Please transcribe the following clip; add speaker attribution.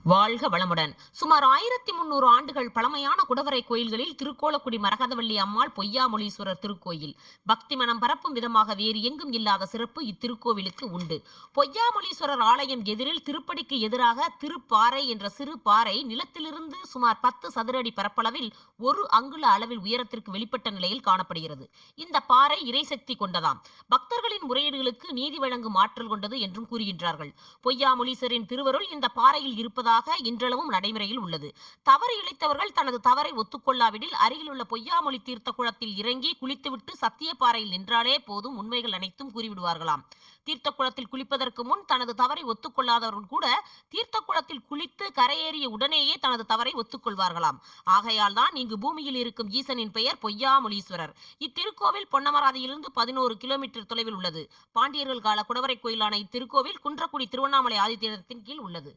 Speaker 1: வாழ்க வளமுடன். சுமார் 1300 ஆண்டுகள் பழமையான குடவரை கோயில்களில் திருக்கோலக்குடி மரகதவள்ளி அம்மாள் பொய்யாமொழீஸ்வரர் திருக்கோயில். பக்தி மனம் பரப்பும் விதமாக வேறு எங்கும் இல்லாத சிறப்பு இத்திருக்கோவிலுக்கு உண்டு. பொய்யாமொழீஸ்வரர் ஆலயம் எதிரில் திருப்படிக்கு எதிராக திருப்பாறை என்ற சிறு பாறை நிலத்திலிருந்து சுமார் 10 சதுர அடி பரப்பளவில் 1 அங்குல அளவில் உயரத்திற்கு வெளிப்பட்ட நிலையில் காணப்படுகிறது. இந்த பாறை இறைசக்தி கொண்டதாம். பக்தர்களின் முறையீடுகளுக்கு நீதி வழங்கும் ஆற்றல் கொண்டது என்றும் கூறுகின்றார்கள். பொய்யாமொழீஸ்வரின் திருவருள் இந்த பாறையில் இருப்பதாக இன்றளவும் நடைமுறையில் உள்ளது. தவறு இழைத்தவர்கள் தனது தவறை ஒத்துக்கொள்ளாவிடில் அருகிலுள்ள பொய்யாமொழி தீர்த்த குளத்தில் இறங்கி குளித்துவிட்டு சத்தியப்பாறையில் நின்றாலே போதும், உண்மைகள் அனைத்தும் கூறிவிடுவார்களாம். தீர்த்த குளத்தில் குளிப்பதற்கு முன் தனது தவறை ஒத்துக்கொள்ளாதவர்கள் கூட தீர்த்த குளத்தில் குளித்து கரையேறிய உடனேயே தனது தவறை ஒத்துக்கொள்வார்களாம். ஆகையால் தான் இங்கு பூமியில் இருக்கும் ஈசனின் பெயர் பொய்யாமொழீஸ்வரர். இத்திருக்கோவில் பொன்னமராதியிலிருந்து 11 கிலோமீட்டர் தொலைவில் உள்ளது. பாண்டியர்கள் கால குடவரை கோயிலான இத்திருக்கோவில் குன்றக்குடி திருவண்ணாமலை ஆதித்தீரத்தின் கீழ் உள்ளது.